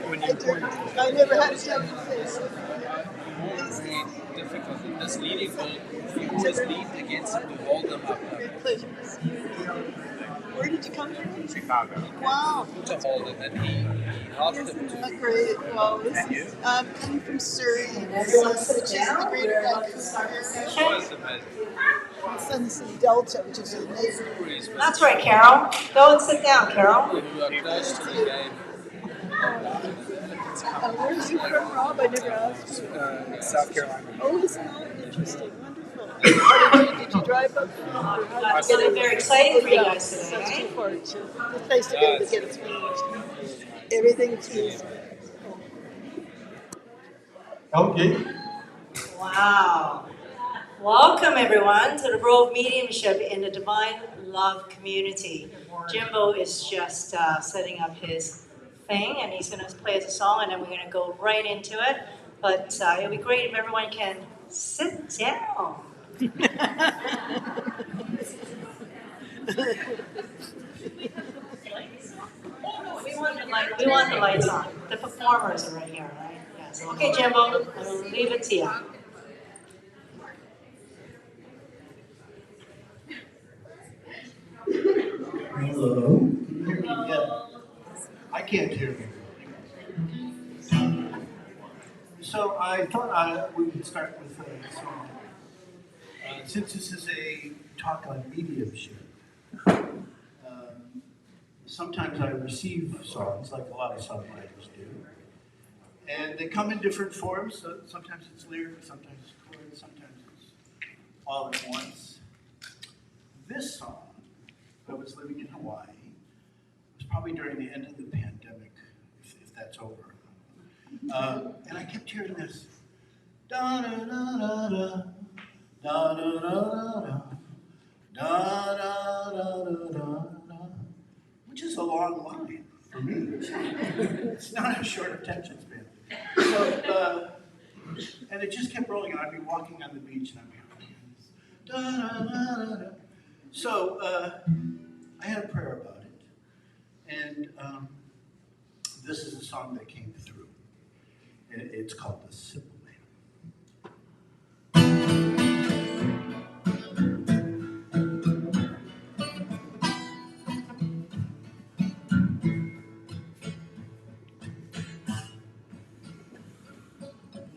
when you point. I never had a chance to say so. It's very difficult. In this leading role, you always lean against them to hold them up. Great pleasure to see you. Where did you come from? Chicago. Wow. To hold them, and he helped them Isn't to. that great? Well, this is, I'm coming from Surrey, which is the greater Vancouver area. Was a bit. Sun's in Delta, which is a neighbor. That's right, Carol. Go and sit down, Carol. Who are close to the game. Where are you from, Rob? I never asked you. South Carolina. Oh, isn't that interesting? Wonderful. Did you drive up there? Or how did you I'm very excited for you guys today. That's Eh? too far. It's nice to be able to get it finished. Everything's easy. Okay. Wow. Welcome, everyone, to the Role of Mediumship in the Divine Love Community. Jimbo is just setting up his thing, and he's going to play us a song, and then we're going to go right into it. But it'll be great if everyone can sit down. We want the lights on. The performers are right here, right? Yes. Okay, Jimbo, I'll leave it to you. Hello. Can you hear me? Yeah. I can't hear you. So I thought we would start with a song. Since this is a talk on mediumship, sometimes I receive songs, like a lot of songwriters do, and they come in different forms. So sometimes it's lyric, sometimes it's chords, sometimes it's all at once. This song, I was living in Hawaii. It was probably during the end of the pandemic, if that's over. And I kept hearing this, da da da da da, da da da da, da da da da da, which is a long line for me. It's not a short attention span. So, and it just kept rolling, and I'd be walking on the beach, and I'd be hearing this, da da da da da. So I had a prayer about it, and this is a song that came through. It's called The Simple Man.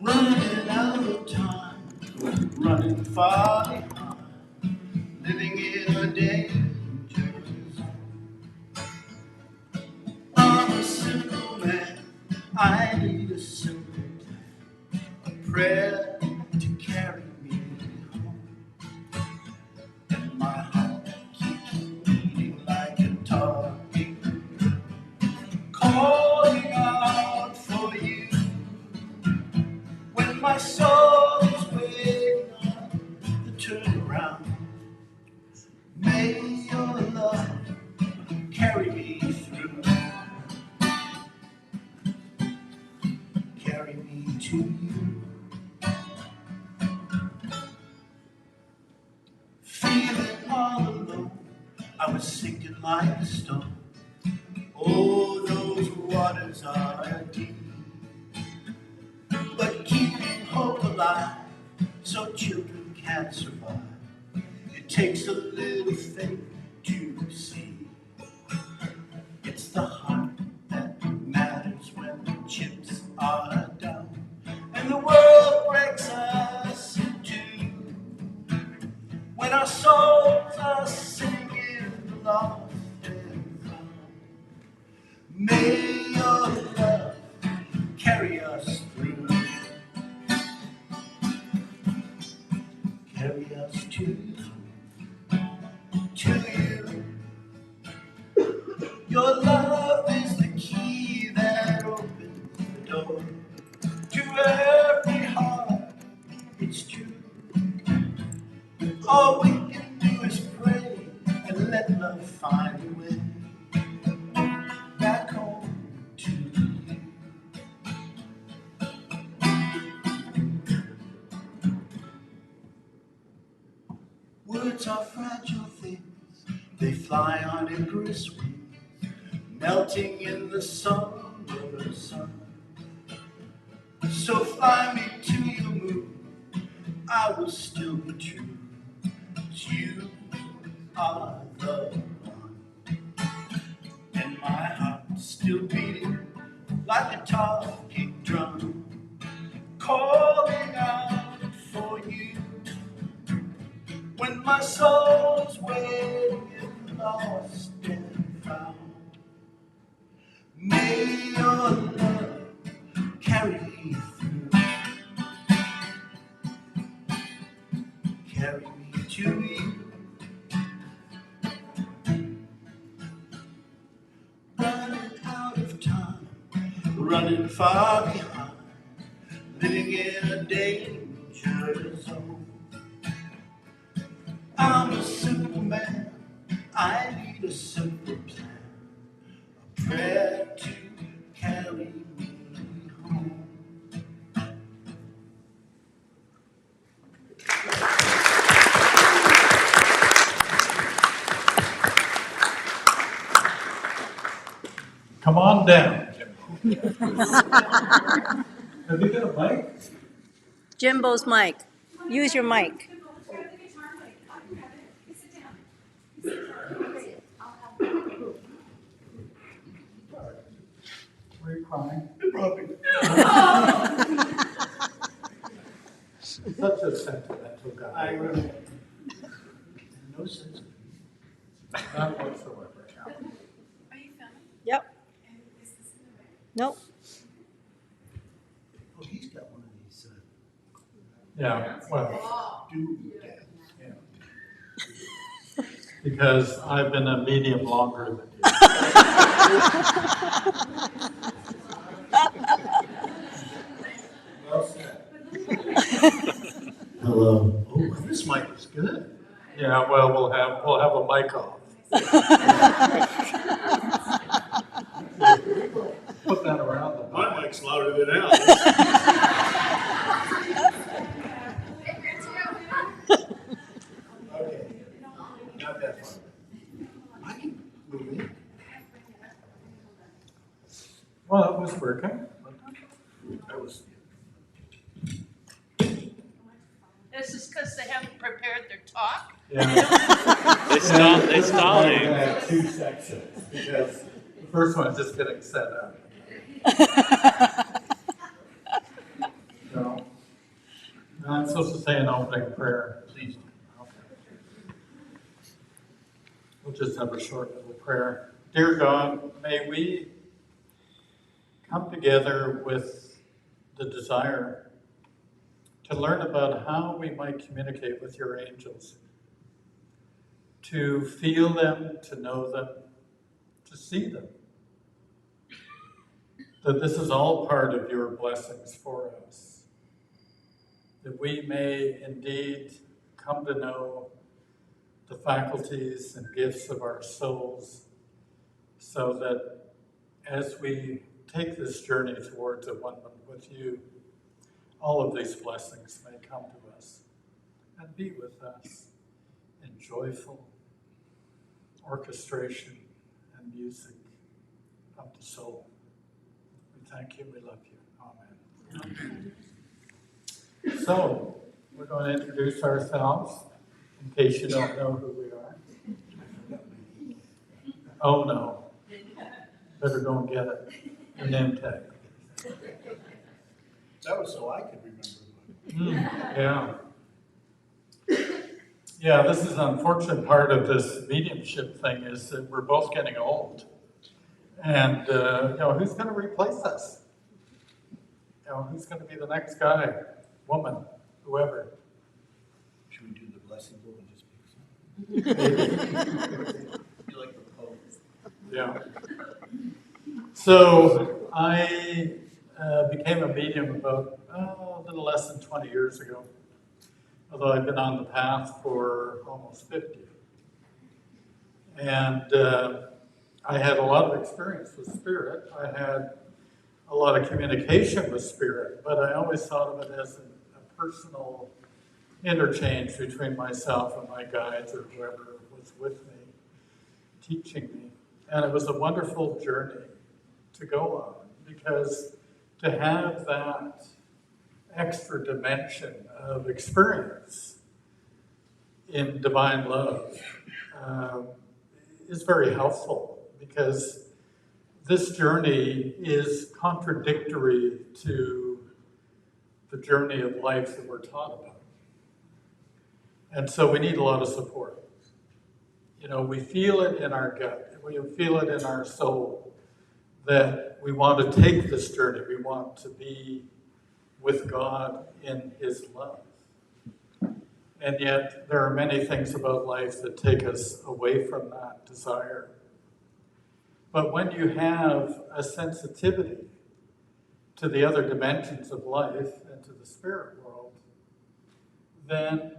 Running out of time, running far behind, living in a danger zone. I'm a simple man, I need a simple plan, a prayer to carry me home. And my heart keeps beating like a talking, calling out for you. When my soul is waiting on the turnaround, may your love carry me through, carry me to you. Feeling all alone, I was sinking like a stone. Oh, those waters are deep, but keeping hope alive so children can survive. It takes a little faith to see. It's the heart that matters when the chips are down and the world breaks us in two. When our souls are singing lost and found, may your love carry us through, carry us to you. Your love is the key that opens the door to every heart. It's true. All we can do is pray and let love find a way back home to you. Words are fragile things, they fly on Icarus wings, melting in the summer sun. So fly me to your moon, I will still be true. 'Cause you are the one, and my heart still beating like a talking drum, calling out for you. When my soul's waiting, lost and found, may your love carry me through, carry me to you. Running out of time, running far behind, living in a danger zone. I'm a simple man, I need a simple plan, a prayer to carry me home. Come on down. Have you got a mic? Jimbo's mic. Use your mic. Were you crying? Probably. Such a sentimental guy. I really, no sense. Not whatsoever. Yep. Nope. Oh, he's got one of these Yeah, well, dude. yeah. Because I've been a medium longer than you. Well said. Hello. Oh, this mic is good. Yeah, well, we'll have a mic off. Put that around the mic. My mic's louder than Al's. Okay, not that far. I can move it. Well, it was working. That was. This is because they haven't prepared their talk. Yeah. They stalling. Had two sections because the first one is just getting set up. So, I'm supposed to say an opening prayer. Please do. Okay. We'll just have a short little prayer. Dear God, may we come together with the desire to learn about how we might communicate with your angels, to feel them, to know them, to see them. That this is all part of your blessings for us. That we may indeed come to know the faculties and gifts of our souls, so that as we take this journey towards a one with you, all of these blessings may come to us and be with us in joyful orchestration and music of the soul. We thank you, we love you. Amen. So, we're going to introduce ourselves in case you don't know who we are. Oh no, better go and get it. Your name tag. That was so I could remember. Yeah. Yeah, this is an unfortunate part of this mediumship thing is that we're both getting old. And, who's going to replace us? Who's going to be the next guy, woman, whoever? Should we do the blessing book and just pick You like the Pope. Yeah. So I became a medium about a little less than 20 years ago, although I've been on the path for almost 50. And I had a lot of experience with spirit. I had a lot of communication with spirit, but I always thought of it as a personal interchange between myself and my guides or whoever was with me, teaching me. And it was a wonderful journey to go on, because to have that extra dimension of experience in divine love is very helpful, because this journey is contradictory to the journey of life that we're taught about. And so we need a lot of support. You know, we feel it in our gut, we feel it in our soul that we want to take this journey, we want to be with God in His love. And yet, there are many things about life that take us away from that desire. But when you have a sensitivity to the other dimensions of life and to the spirit world, then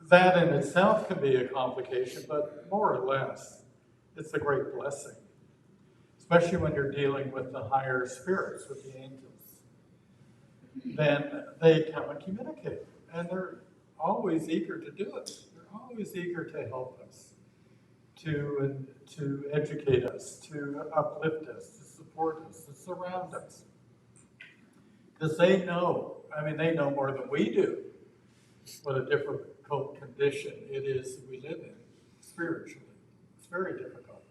that in itself can be a complication, but more or less, it's a great blessing. Especially when you're dealing with the higher spirits, with the angels. Then they come and communicate, and they're always eager to do it. They're always eager to help us, to educate us, to uplift us, to support us, to surround us. Because they know, they know more than we do what a difficult condition it is that we live in spiritually. It's very difficult.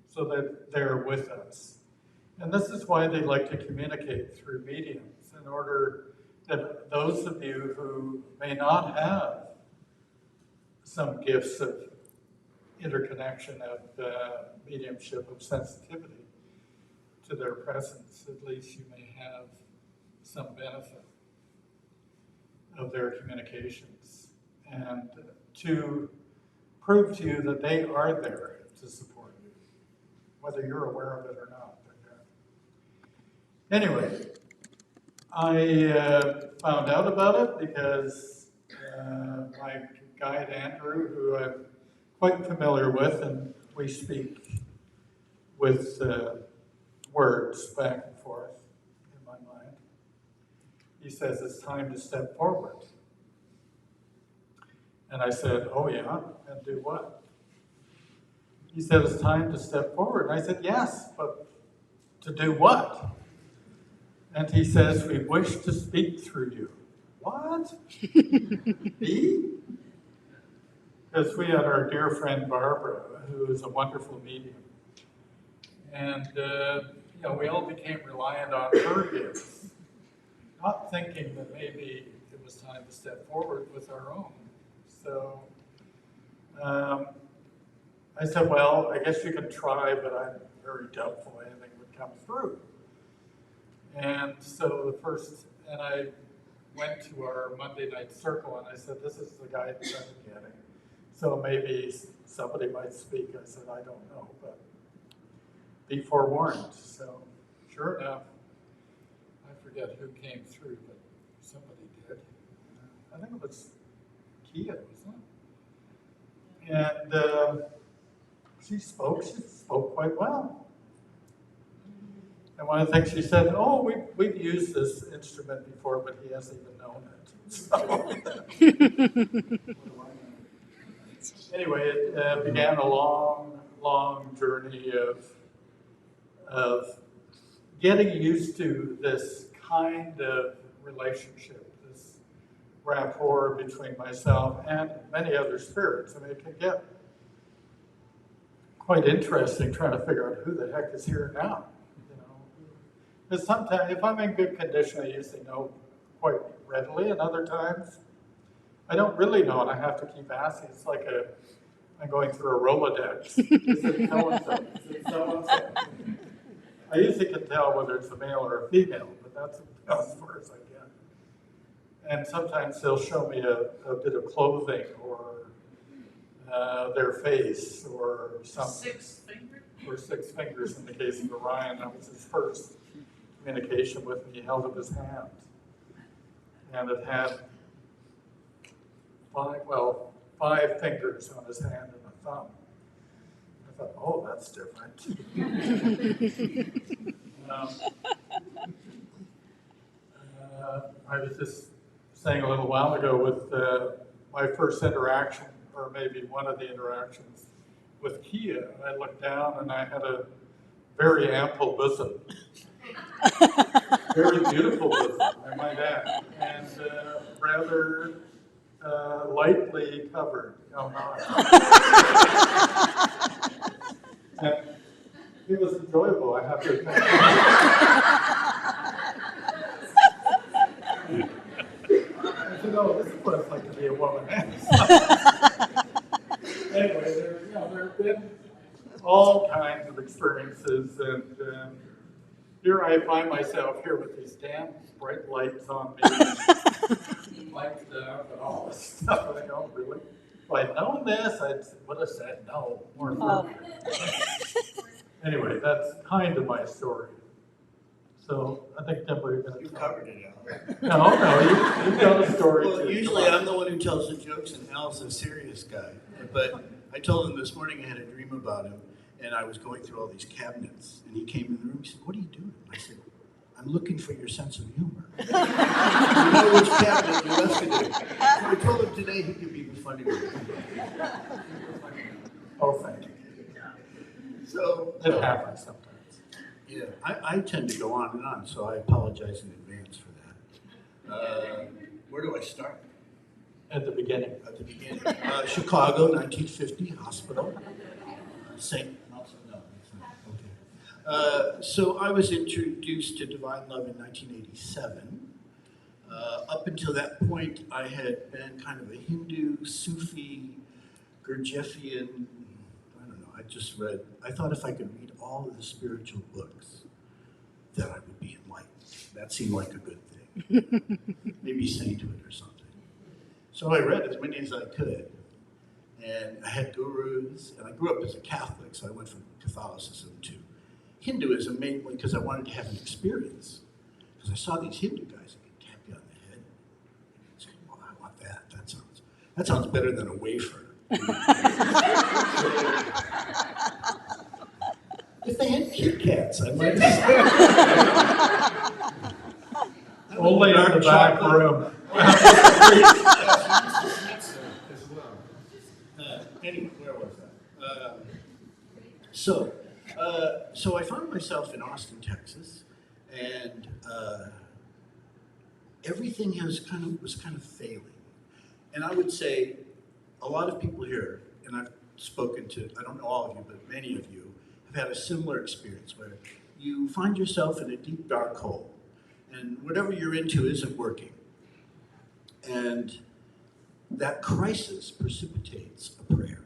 So that they're with us. And this is why they like to communicate through mediums, in order that those of you who may not have some gifts of interconnection, of mediumship, of sensitivity to their presence, at least you may have some benefit of their communications, and to prove to you that they are there to support you, whether you're aware of it or not. Anyway, I found out about it because my guide Andrew, who I'm quite familiar with, and we speak with words back and forth in my mind, he says it's time to step forward. And I said, oh yeah, and do what? He said it's time to step forward. And I said, yes, but to do what? And he says, we wish to speak through you. What? Me? Because we had our dear friend Barbara, who is a wonderful medium. And we all became reliant on her gifts, not thinking that maybe it was time to step forward with our own. So I said, well, I guess you can try, but I'm very doubtful anything would come through. And so I went to our Monday night circle, and I said, this is the guidance I'm getting. So maybe somebody might speak. I said, I don't know, but be forewarned. So sure enough, I forget who came through, but somebody did. I think it was Kia, wasn't it? And she spoke quite well. And one of the things she said, oh, we've used this instrument before, but he hasn't even known it. So, anyway, it began a long, long journey of getting used to this kind of relationship, this rapport between myself and many other spirits. It can get quite interesting trying to figure out who the heck is here now. Because sometimes, if I'm in good condition, I usually know quite readily, and other times, I don't really know, and I have to keep asking. It's like I'm going through a Rolodex. Is it so-and-so? Is it so-and-so? I usually can tell whether it's a male or a female, but that's as far as I get. And sometimes they'll show me a bit of clothing, or their face, or something. 6 fingers? Or 6 fingers in the case of Orion. That was his first communication with me. He held up his hand. And it had 5 fingers on his hand and a thumb. I thought, oh, that's different. I was just saying a little while ago with my first interaction, or maybe one of the interactions with Kia, I looked down and I had a very ample bosom. Very beautiful book, I might add, and rather lightly covered. Oh, no. And it was enjoyable, I have to admit. I said, oh, this is what it's like to be a woman. Anyway, there have been all kinds of experiences, and here I find myself here with these damn bright lights on me, lights up and all this stuff. I don't really. If I'd known this, I would have said no more. Anyway, that's kind of my story. So I think Jimbeau, you're going to. You covered it, Al. No, you tell the story. Well, too. usually I'm the one who tells the jokes, and Al's a serious guy. But I told him this morning I had a dream about him, and I was going through all these cabinets, and he came in the room. He said, "What are you doing?" I said, "I'm looking for your sense of humor. You know which cabinet you left it in." So I told him today he could be the funny one. Oh, thank you. So It happens sometimes. yeah, I tend to go on and on, so I apologize in advance for that. Where do I start? At the beginning. At the beginning. Chicago, 1950, hospital. St. No, it's not. Okay. So I was introduced to divine love in 1987. Up until that point, I had been kind of a Hindu, Sufi, Gurdjieffian. I don't know. I thought if I could read all of the spiritual books, that I would be enlightened. That seemed like a good thing. Maybe sainthood or something. So I read as many as I could. And I had gurus, and I grew up as a Catholic, so I went from Catholicism to Hinduism, mainly because I wanted to have an experience. Because I saw these Hindu guys that could tap you on the head. I said, well, I want that. That sounds better than a wafer. If they had Kit Kats, I might have. Only in the back room. Anyway, where was I? So I found myself in Austin, Texas, and everything was kind of failing. And I would say a lot of people here, and I've spoken to, I don't know all of you, but many of you have had a similar experience where you find yourself in a deep, dark hole, and whatever you're into isn't working. And that crisis precipitates a prayer,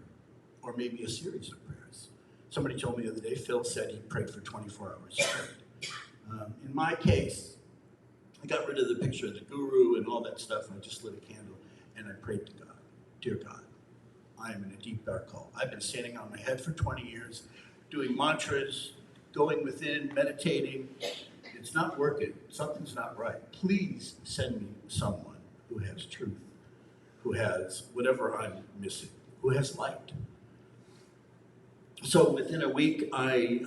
or maybe a series of prayers. Somebody told me the other day, Phil said he prayed for 24 hours straight. In my case, I got rid of the picture of the guru and all that stuff, and I just lit a candle, and I prayed to God. Dear God, I am in a deep, dark hole. I've been standing on my head for 20 years, doing mantras, going within, meditating. It's not working. Something's not right. Please send me someone who has truth, who has whatever I'm missing, who has light. So within a week, I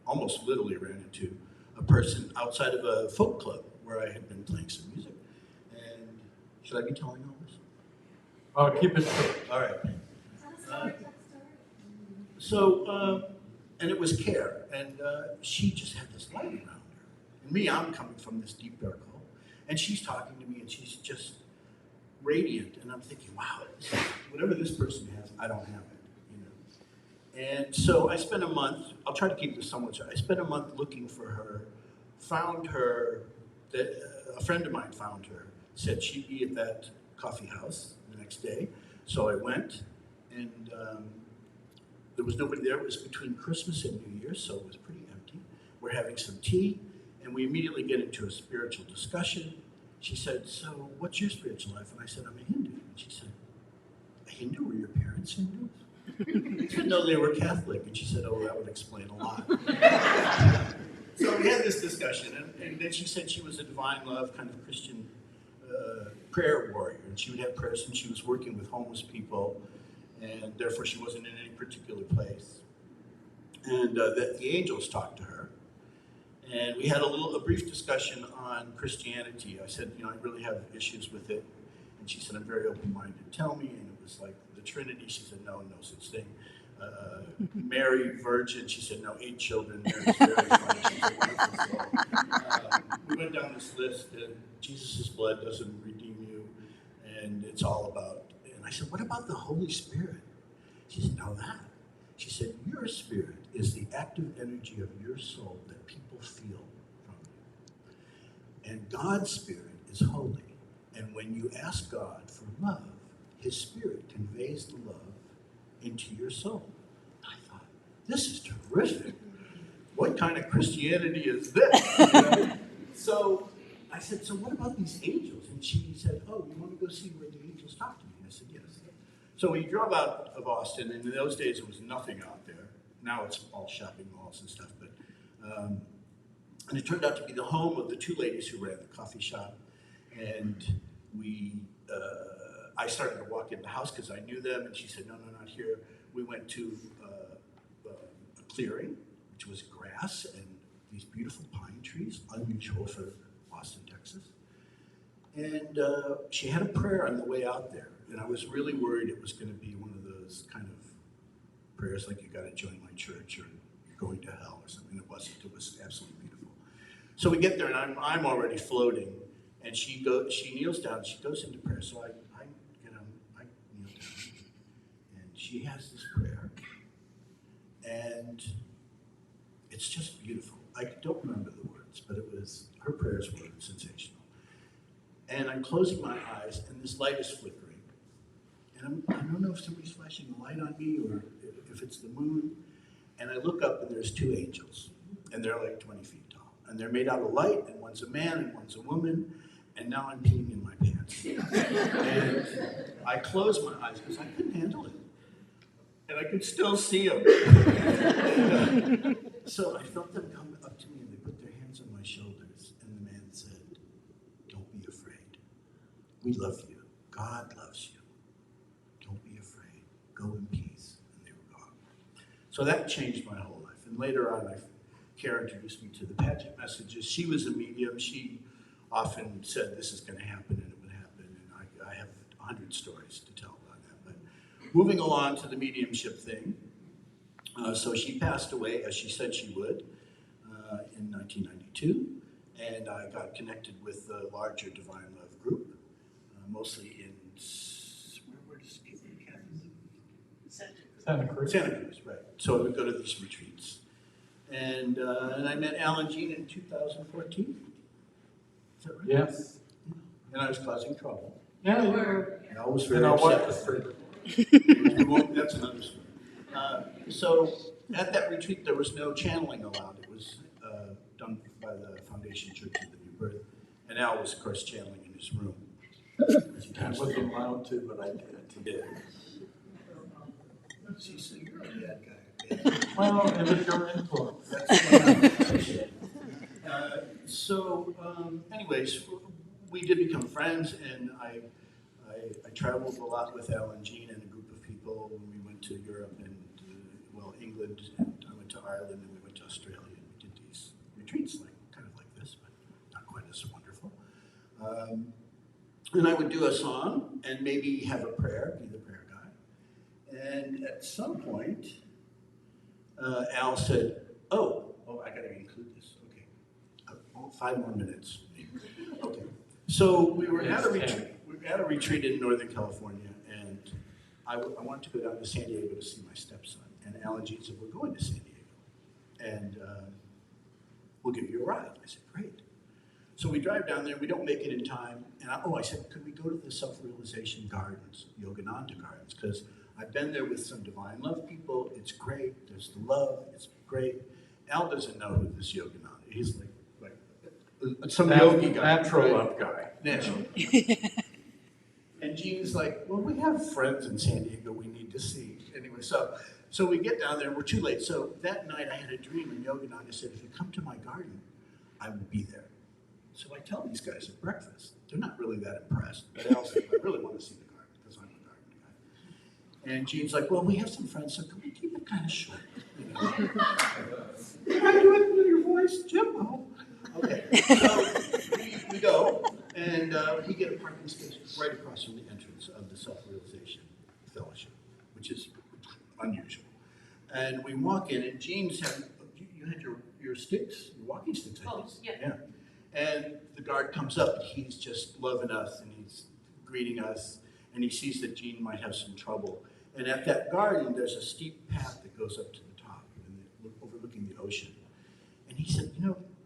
almost literally ran into a person outside of a folk club where I had been playing some music. And should I be telling all this? Oh, keep it short. All right. And it was Care, and she just had this light around her. And me, I'm coming from this deep dark hole, and she's talking to me, and she's just radiant, and I'm thinking, wow, whatever this person has, I don't have it, And so I spent a month. I'll try to keep this somewhat short. I spent a month looking for her, found her. A friend of mine found her, said she'd be at that coffee house the next day. So I went, and there was nobody there. It was between Christmas and New Year's, so it was pretty empty. We're having some tea, and we immediately get into a spiritual discussion. She said, so what's your spiritual life? And I said, I'm a Hindu. And she said, a Hindu? Were your parents Hindus? I said, no, they were Catholic. And she said, oh, that would explain a lot. So we had this discussion, and then she said she was a divine love kind of Christian prayer warrior. And she would have prayers when she was working with homeless people, and therefore she wasn't in any particular place. And that the angels talked to her. And we had a brief discussion on Christianity. I said, I really have issues with it. And she said, I'm very open-minded. Tell me. And it was like the Trinity. She said, no such thing. Mary Virgin. She said, no, 8 children. Mary's very funny. She's a wonderful soul. We went down this list, and Jesus' blood doesn't redeem you, and it's all about. And I said, what about the Holy Spirit? She said, no, that. She said, your spirit is the active energy of your soul that people feel from you. And God's spirit is holy. And when you ask God for love, his spirit conveys the love into your soul. I thought, this is terrific. What kind of Christianity is this? You know? So I said, so what about these angels? And she said, oh, you want to go see where the angels talk to me? And I said, yes. So we drove out of Austin, and in those days there was nothing out there. Now it's all shopping malls and stuff. But and it turned out to be the home of the 2 ladies who ran the coffee shop. And I started to walk in the house because I knew them, and she said, no, not here. We went to a clearing, which was grass and these beautiful pine trees, unusual for Austin, Texas. And she had a prayer on the way out there, and I was really worried it was going to be one of those kind of prayers like, you got to join my church or you're going to hell or something. It wasn't. It was absolutely beautiful. So we get there, and I'm already floating, and she kneels down, she goes into prayer. So I kneel down, and she has this prayer, and it's just beautiful. I don't remember the words, but her prayers were sensational. And I'm closing my eyes, and this light is flickering. And I don't know if somebody's flashing a light on me or if it's the moon. And I look up, and there's 2 angels, and they're like 20 feet tall. And they're made out of light, and one's a man and one's a woman. And now I'm peeing in my pants. And I closed my eyes because I couldn't handle it. And I could still see them. So I felt them come up to me, and they put their hands on my shoulders. And the man said, don't be afraid. We love you. God loves you. Don't be afraid. Go in peace. And they were gone. So that changed my whole life. And later on, Kara introduced me to the pageant messages. She was a medium. She often said this is going to happen, and it would happen. And I have 100 stories to tell about that. But moving along to the mediumship thing. So she passed away, as she said she would, in 1992. And I got connected with the larger Divine Love group, mostly in, where does Kathy live? Santa Cruz. Santa Cruz, right. So I would go to these retreats. And I met Alan Jean in 2014. Is that right? Yes. And I was causing trouble. Yeah, you were. And I was You very know what? upset. That's another story. So at that retreat, there was no channeling allowed. It was done by the Foundation Church of the New Birth. And Al was, of course, channeling in his room. I wasn't allowed to, but I did. Yeah. See, so you're a bad guy. Well, it was your influence. Anyways, we did become friends, and I traveled a lot with Al and Jean and a group of people when we went to Europe and, England, and I went to Ireland, and we went to Australia, and we did these retreats, kind of like this, but not quite as wonderful. And I would do a song, and maybe have a prayer, be the prayer guy. And at some point, Al said, oh, I gotta include this, okay. 5 more minutes. Okay. So we were at a retreat. We were at a retreat in Northern California, and I wanted to go down to San Diego to see my stepson. And Al and Jean said, we're going to San Diego, and we'll give you a ride. I said, great. So we drive down there. We don't make it in time. And I said, could we go to the Self-Realization Gardens, Yogananda Gardens? Because I've been there with some Divine Love people. It's great. There's the love. It's great. Al doesn't know who this Yogananda is. He's like some yogi guy. Natural love guy. Natural. And Jean's like, well, we have friends in San Diego we need to see. Anyway, so we get down there. We're too late. So that night I had a dream, and Yogananda said, if you come to my garden, I will be there. So I tell these guys at breakfast. They're not really that impressed. But Al said, I really want to see the garden because I'm a garden guy. And Jean's like, well, we have some friends, so can we keep it kind of short? You know? Can I do it with your voice, Jimbo? Okay, so we go, and we get a parking space right across from the entrance of the Self-Realization Fellowship, which is unusual. And we walk in, and Jean's having, you had your sticks, your walking sticks, I think. Yeah. And the guard comes up, and he's just loving us, and he's greeting us, and he sees that Jean might have some trouble. And at that garden, there's a steep path that goes up to the top, overlooking the ocean. And he said,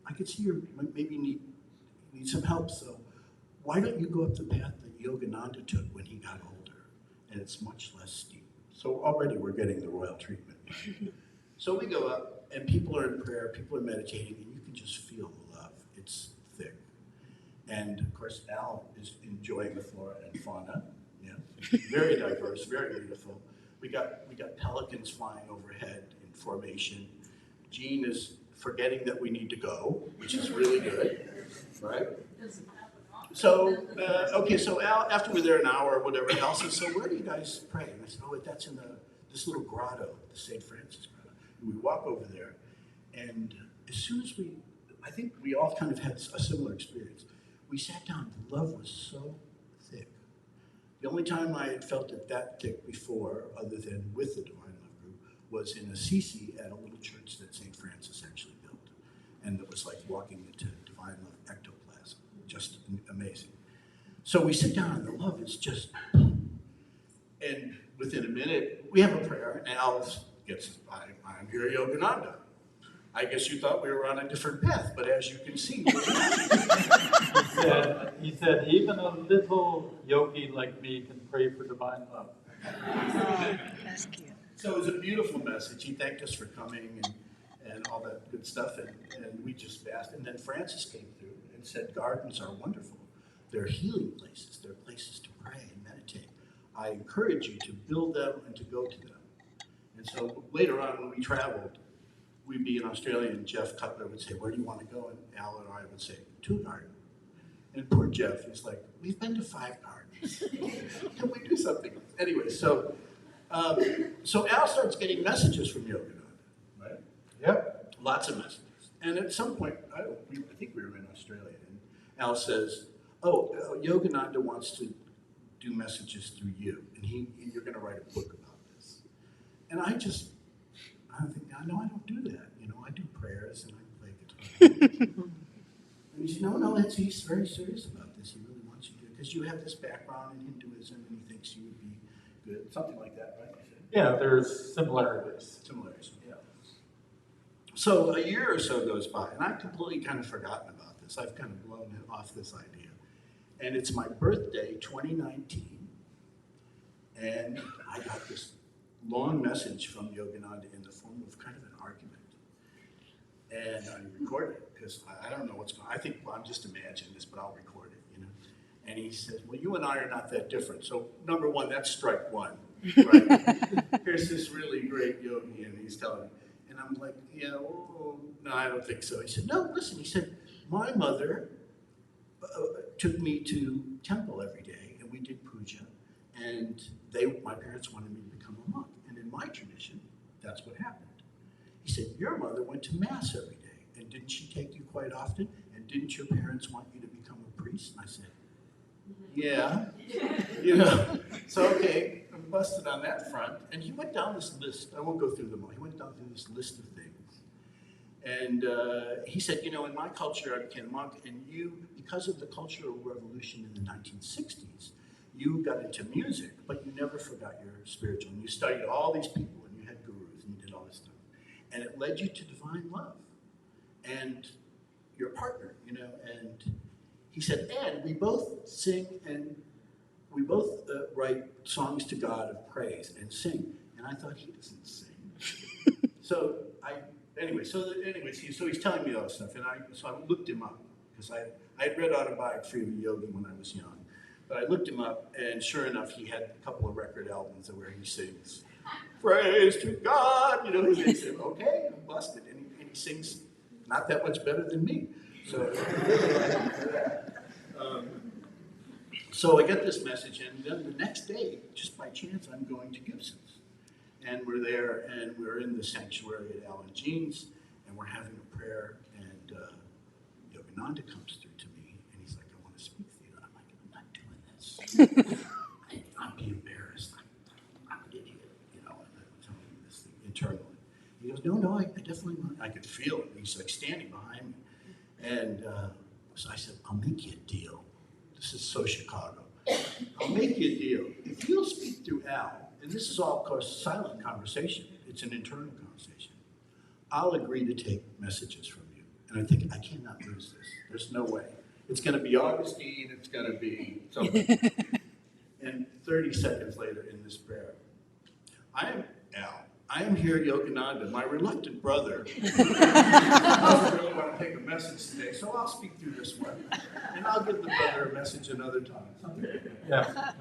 I could see you maybe need some help, so why don't you go up the path that Yogananda took when he got older? And it's much less steep. So already we're getting the royal treatment. So we go up, and people are in prayer, people are meditating, and you can just feel the love. It's thick. And of course, Al is enjoying the flora and fauna. Yeah, very diverse, very beautiful. We got pelicans flying overhead in formation. Jean is forgetting that we need to go, which is really good, right? So, so Al, after we're there an hour or whatever, Al says, so where do you guys pray? And I said, that's in this little grotto, the St. Francis grotto. And we walk over there, and as soon as I think we all kind of had a similar experience. We sat down, the love was so thick. The only time I had felt it that thick before, other than with the Divine Love Group, was in Assisi at a little church that St. Francis actually built. And it was like walking into Divine Love ectoplasm, just amazing. So we sit down and the love is just, and within a minute, we have a prayer, and Alice gets, I'm here, Yogananda. I guess you thought we were on a different path, but as you can see. He said, even a little yogi like me can pray for divine love. That's cute. So it was a beautiful message. He thanked us for coming and all that good stuff, and we just basked. And then Francis came through and said, gardens are wonderful. They're healing places. They're places to pray and meditate. I encourage you to build them and to go to them. And so later on when we traveled, we'd be in Australia, and Jeff Cutler would say, where do you want to go? And Al and I would say, to a garden. And poor Jeff, he's like, we've been to 5 gardens. Can we do something? Anyway, so Al starts getting messages from Yogananda, right? Yep. Lots of messages. And at some point, I think we were in Australia, and Al says, Yogananda wants to do messages through you, and you're going to write a book about this. And I think, no, I don't do that. I do prayers and I play guitar. And he said, no, he's very serious about this. He really wants you to, because you have this background in Hinduism and he thinks you would be good. Something like that, right? Yeah, there's similarities. Yeah. So a year or so goes by, and I've completely kind of forgotten about this. I've kind of blown off this idea. And it's my birthday, 2019, and I got this long message from Yogananda in the form of kind of an argument. And I recorded it, because I don't know what's going on. I think, I'm just imagining this, but I'll record it, And he says, well, you and I are not that different. So number one, that's strike one, right? Here's this really great yogi, and he's telling me. And I'm like, no, I don't think so. He said, no, listen. He said, my mother took me to temple every day, and we did puja. And my parents wanted me to become a monk. And in my tradition, that's what happened. He said, your mother went to mass every day, and didn't she take you quite often? And didn't your parents want you to become a priest? And I said, yeah. So okay, I'm busted on that front. And he went down this list. I won't go through them all. He went down through this list of things. And he said, in my culture, I became a monk, and because of the Cultural Revolution in the 1960s, you got into music, but you never forgot your spiritual. And you studied all these people, and you had gurus, and you did all this stuff. And it led you to divine love and your partner, and he said, and we both sing and we both write songs to God of praise and sing. And I thought, he doesn't sing. So he's telling me all this stuff, and I looked him up, because I had read Autobiography of a Yogi when I was young. But I looked him up, and sure enough, he had a couple of record albums where he sings, praise to God, he said, okay, I'm busted. And he sings not that much better than me. So, so I get this message, and then the next day, just by chance, I'm going to Gibson's. And we're there, and we're in the sanctuary at Al and Jean's, and we're having a prayer, and Yogananda comes through to me, and he's like, I want to speak to you. And I'm like, I'm not doing this. I'd be embarrassed. I'm an idiot, and I'm telling you this thing internally. no, I definitely want, I could feel it. He's like standing behind me. And so I said, I'll make you a deal. This is so Chicago. I'll make you a deal. If you'll speak through Al, and this is all, of course, silent conversation. It's an internal conversation. I'll agree to take messages from you. And I think, I cannot lose this. There's no way. It's going to be Augustine. It's going to be something. And 30 seconds later in this prayer, I am Al. I am here, Yogananda, my reluctant brother. doesn't really want to take a message today, so I'll speak through this one. And I'll give the brother a message another time. Yeah.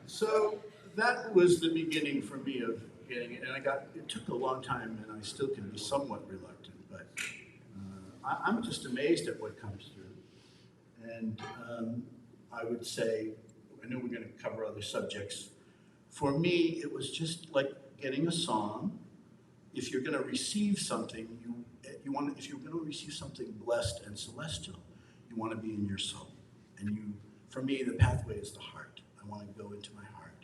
So that was the beginning for me of getting it. And it took a long time, and I still can be somewhat reluctant, but I'm just amazed at what comes through. And I would say, I know we're going to cover other subjects. For me, it was just like getting a song. If you're going to receive something, if you're going to receive something blessed and celestial, you want to be in your soul. And for me, the pathway is the heart. I want to go into my heart,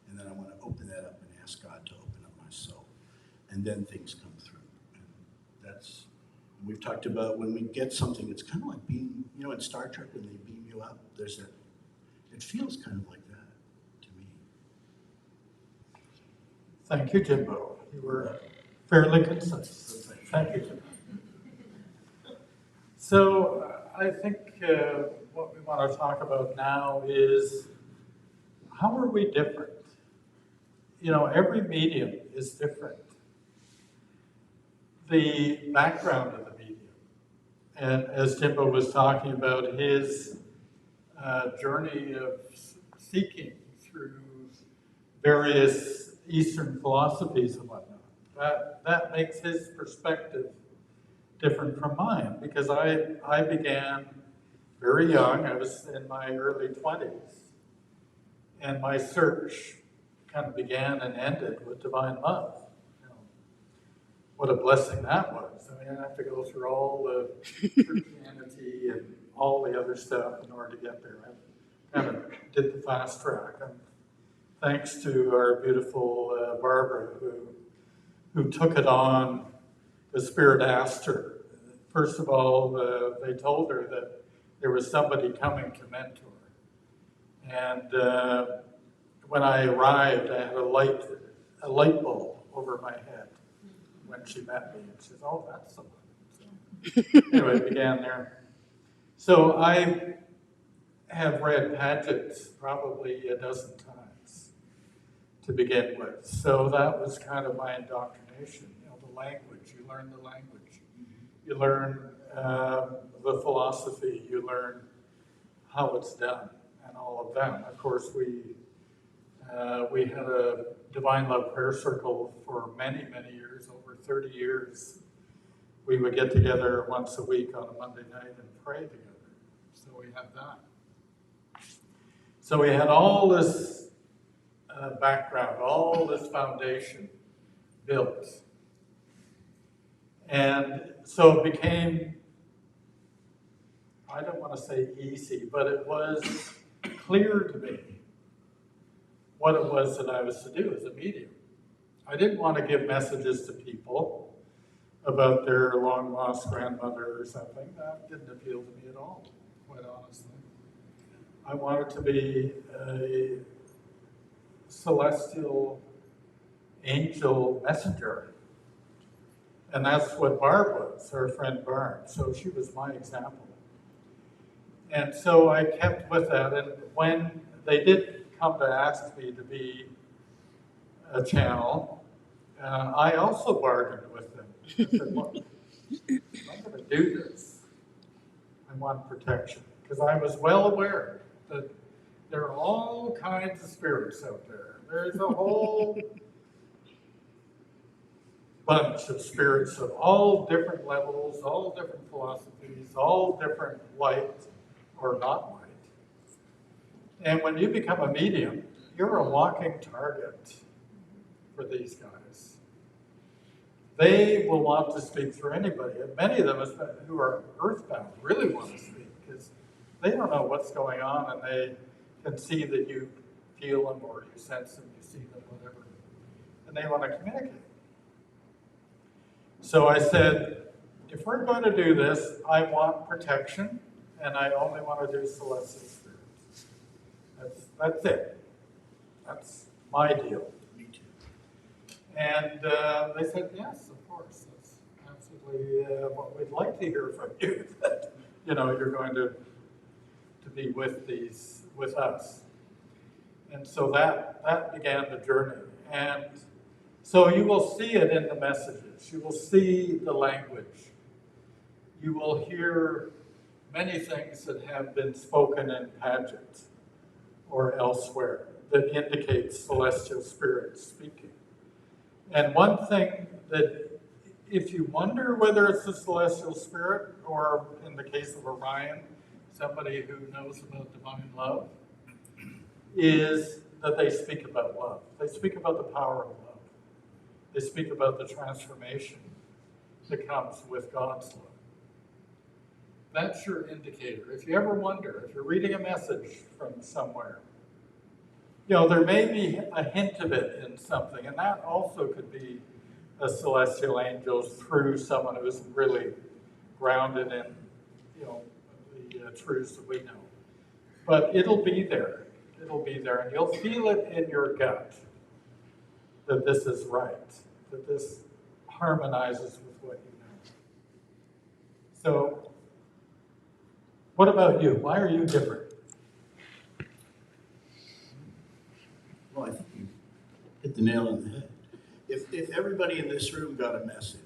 and then I want to open that up and ask God to open up my soul, and then things come through. And we've talked about when we get something. It's kind of like being, in Star Trek when they beam you up. It feels kind of like that to me. Thank you, Jimbeau. You were fairly concise. Thank you, Jimbeau. So I think what we want to talk about now is how are we different? Every medium is different. The background of the medium, and as Jimbeau was talking about his journey of seeking through various Eastern philosophies and whatnot, that makes his perspective different from mine, because I began very young. I was in my early 20s, and my search kind of began and ended with divine love. What a blessing that was. I mean, I have to go through all the Christianity and all the other stuff in order to get there. I kind of did the fast track. And thanks to our beautiful Barbara, who took it on. The Spirit asked her. First of all, they told her that there was somebody coming to mentor. And when I arrived, I had a light bulb over my head when she met me. And she says, oh, that's someone. So, anyway, it began there. So I have read Paget's probably a dozen times to begin with. So that was kind of my indoctrination. The language. You learn the language. You learn the philosophy. You learn how it's done and all of that. Of course, we had a Divine Love Prayer Circle for many, many years, over 30 years. We would get together once a week on a Monday night and pray together. So we had that. So we had all this background, all this foundation built. And so it became, I don't want to say easy, but it was clear to me what it was that I was to do as a medium. I didn't want to give messages to people about their long-lost grandmother or something. That didn't appeal to me at all, quite honestly. I wanted to be a celestial angel messenger. And that's what Barb was, our friend Barb. So she was my example. And so I kept with that. And when they did come to ask me to be a channel, I also bargained with them. I said, look, I'm going to do this. I want protection. Because I was well aware that there are all kinds of spirits out there. There's a whole bunch of spirits of all different levels, all different philosophies, all different light or not light. And when you become a medium, you're a walking target for these guys. They will want to speak through anybody. And many of them who are earthbound really want to speak because they don't know what's going on, and they can see that you feel them or you sense them, you see them, whatever. And they want to communicate. So I said, if we're going to do this, I want protection, and I only want to do celestial spirits. That's it. That's my deal. Me too. And they said, yes, of course. That's absolutely what we'd like to hear from you. That, you're going to be with us. And so that began the journey. And so you will see it in the messages. You will see the language. You will hear many things that have been spoken in pageants or elsewhere that indicates celestial spirits speaking. And one thing that, if you wonder whether it's a celestial spirit, or in the case of Orion, somebody who knows about divine love, is that they speak about love. They speak about the power of love. They speak about the transformation that comes with God's love. That's your indicator. If you ever wonder, if you're reading a message from somewhere, there may be a hint of it in something, and that also could be a celestial angel through someone who isn't really grounded in, the truths that we know. But it'll be there. It'll be there, and you'll feel it in your gut that this is right, that this harmonizes with what you know. So, what about you? Why are you different? Well, I think you hit the nail on the head. If everybody in this room got a message,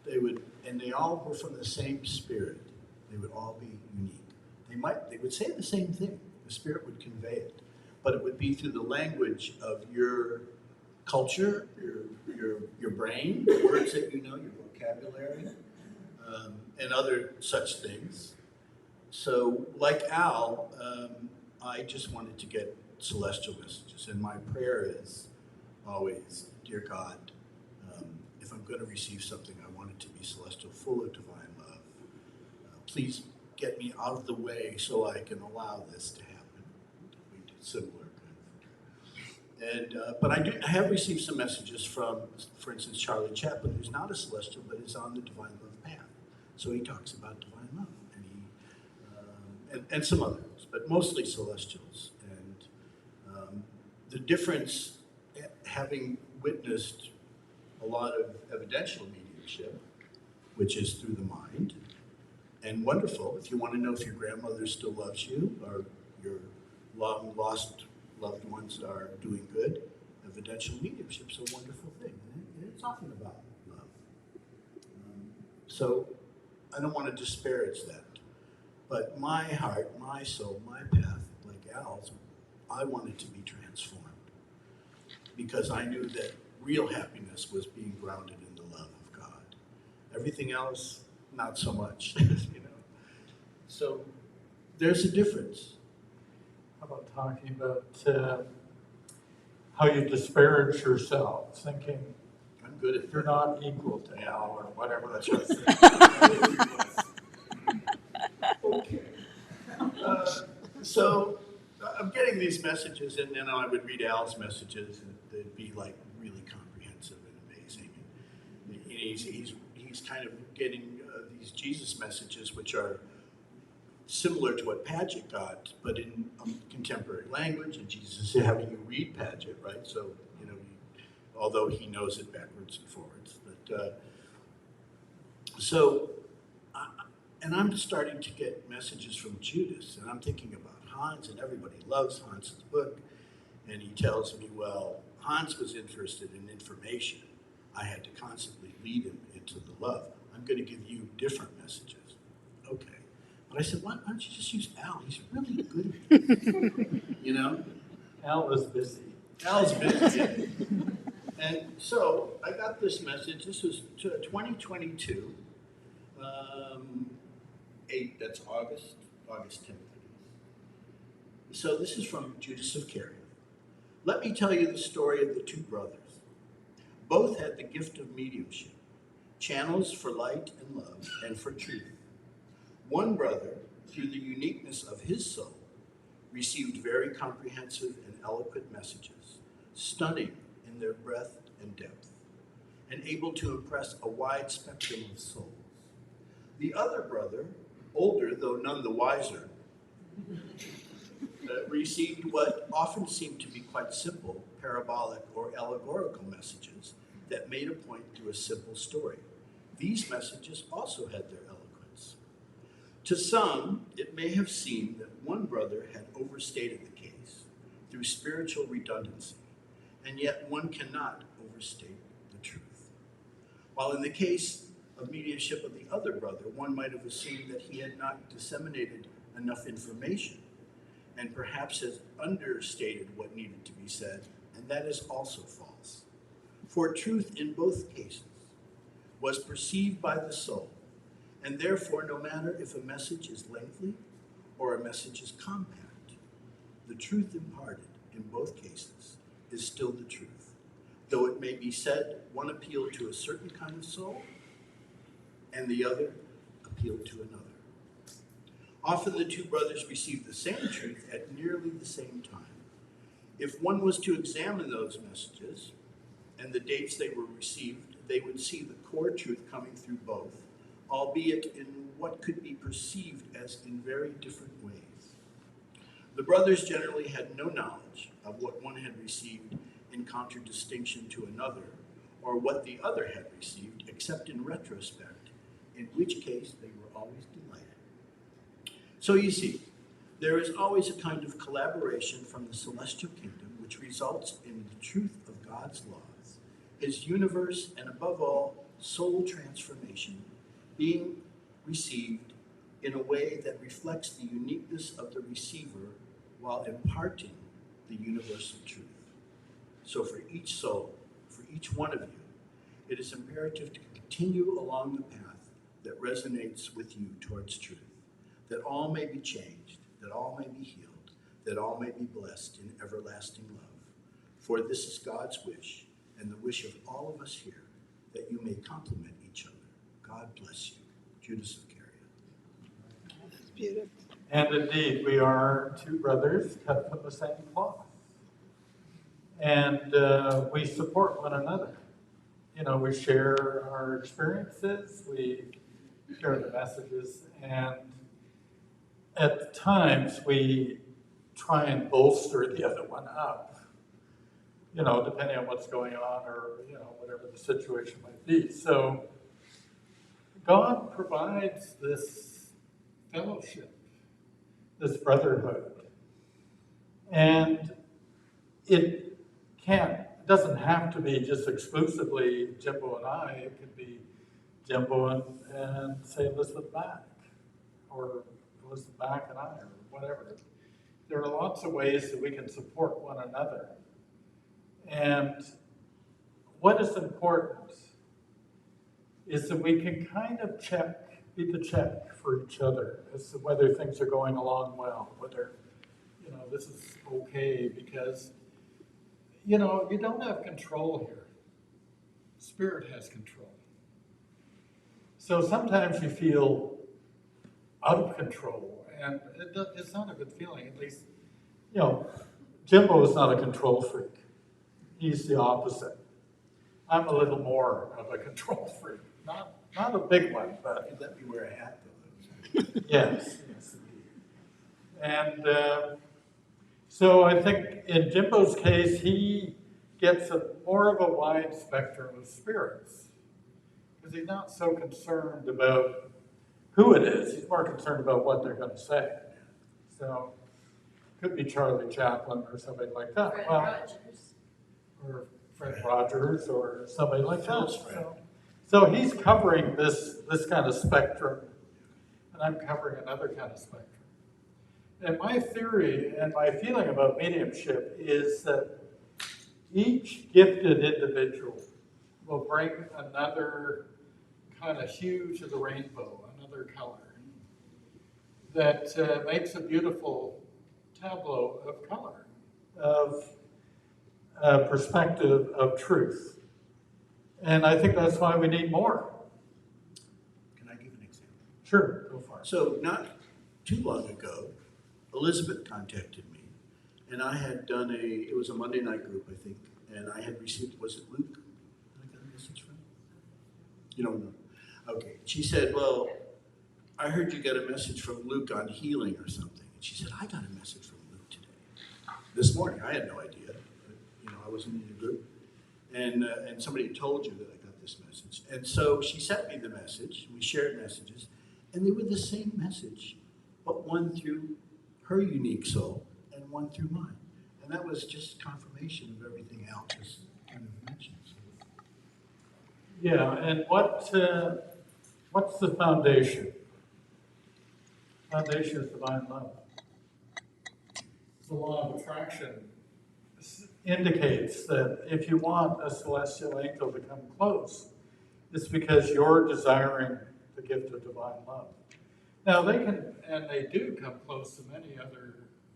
and they all were from the same spirit, they would all be unique. They would say the same thing. The spirit would convey it, but it would be through the language of your culture, your brain, the words that you know, your vocabulary, and other such things. So, like Al, I just wanted to get celestial messages, and my prayer is always, dear God, if I'm going to receive something, I want it to be celestial, full of divine love. Please get me out of the way so I can allow this to happen. We did similar kind of thing. And but I have received some messages from, for instance, Charlie Chaplin, who's not a celestial but is on the divine love path. So he talks about divine love, and some others, but mostly celestials. And the difference, having witnessed a lot of evidential mediumship, which is through the mind, and wonderful if you want to know if your grandmother still loves you or your long lost loved ones are doing good. Evidential mediumship's a wonderful thing, and it's often about love. So I don't want to disparage that, but my heart, my soul, my path, like Al's, I wanted to be transformed because I knew that real happiness was being grounded in the love of God. Everything else, not so much, So there's a difference. How about talking about how you disparage yourself, thinking I'm good at you're not equal to Al or whatever that's what Okay. So I'm getting these messages, and then I would read Al's messages, and they'd be like really comprehensive and amazing. And he's kind of getting these Jesus messages, which are similar to what Paget got, but in contemporary language, and Jesus is having you read Paget, right? So, although he knows it backwards and forwards. But and I'm starting to get messages from Judas, and I'm thinking about Hans, and everybody loves Hans's book, and he tells me, well, Hans was interested in information. I had to constantly lead him into the love. I'm going to give you different messages. Okay. But I said, why don't you just use Al? He's really good at it. Al is busy. Al's busy. And so I got this message. This was 2022. 8, that's August 10th. So this is from Judas of Caria. Let me tell you the story of the two brothers. Both had the gift of mediumship, channels for light and love and for truth. One brother, through the uniqueness of his soul, received very comprehensive and eloquent messages, stunning in their breadth and depth. and able to impress a wide spectrum of souls. The other brother, older though none the wiser, received what often seemed to be quite simple, parabolic, or allegorical messages that made a point through a simple story. These messages also had their eloquence. To some, it may have seemed that one brother had overstated the case through spiritual redundancy, and yet one cannot overstate the truth. While in the case of mediumship of the other brother, one might have assumed that he had not disseminated enough information and perhaps has understated what needed to be said, and that is also false. For truth in both cases was perceived by the soul, and therefore no matter if a message is lengthy or a message is compact, the truth imparted in both cases is still the truth, though it may be said one appealed to a certain kind of soul and the other appealed to another. Often the two brothers received the same truth at nearly the same time. If one was to examine those messages and the dates they were received, they would see the core truth coming through both, albeit in what could be perceived as in very different ways. The brothers generally had no knowledge of what one had received in contradistinction to another, or what the other had received, except in retrospect, in which case they were always delighted. So you see, there is always a kind of collaboration from the celestial kingdom which results in the truth of God's laws, his universe, and above all, soul transformation being received in a way that reflects the uniqueness of the receiver while imparting the universal truth. So for each soul, for each one of you, it is imperative to continue along the path that resonates with you towards truth, that all may be changed, that all may be healed, that all may be blessed in everlasting love. For this is God's wish, and the wish of all of us here, that you may complement each other. God bless you. Judas of Caria. That's beautiful. And indeed, we are two brothers cut from the same cloth. And we support one another. You know, we share our experiences, we share the messages, and at times we try and bolster the other one up, you know, depending on what's going on or, you know, whatever the situation might be. So God provides this fellowship, this brotherhood, and it doesn't have to be just exclusively Jimbeau and I. It could be Jimbeau and say Elizabeth Mack, or Elizabeth Mack and I, or whatever. There are lots of ways that we can support one another. And what is important is that we can kind of be the check for each other as to whether things are going along well, whether, you know, this is okay, because, you know, you don't have control here. Spirit has control. So sometimes you feel out of control, and it's not a good feeling. At least, you know, Jimbeau is not a control freak. He's the opposite. I'm a little more of a control freak. Not a big one, but Let me wear a hat, though. yes, indeed. And so I think in Jimbeau's case, he gets more of a wide spectrum of spirits, because he's not so concerned about who it is. He's more concerned about what they're going to say. So it could be Charlie Chaplin or somebody like that. Fred Well, Rogers. or Fred Rogers or somebody like that. Phil's friend. So he's covering this kind of spectrum, and I'm covering another kind of spectrum. And my theory and my feeling about mediumship is that each gifted individual will bring another kind of hue to the rainbow, another color, that makes a beautiful tableau of color, of perspective of truth. And I think that's why we need more. Can I give an example? Sure, go for it. So not too long ago, Elizabeth contacted me, and I had done it was a Monday night group, I think, and I had received, was it Luke? Did I get a message from him? You don't know. Okay. She said, well, I heard you got a message from Luke on healing or something. And she said, I got a message from Luke today. This morning. I had no idea. But, I wasn't in the group. And somebody told you that I got this message. And so she sent me the message. We shared messages. And they were the same message, but one through her unique soul and one through mine. And that was just confirmation of everything Al just kind of mentioned. Yeah, and what's the foundation? Foundation is divine love. The law of attraction indicates that if you want a celestial angel to come close, it's because you're desiring the gift of divine love. Now they can, and they do come close to many other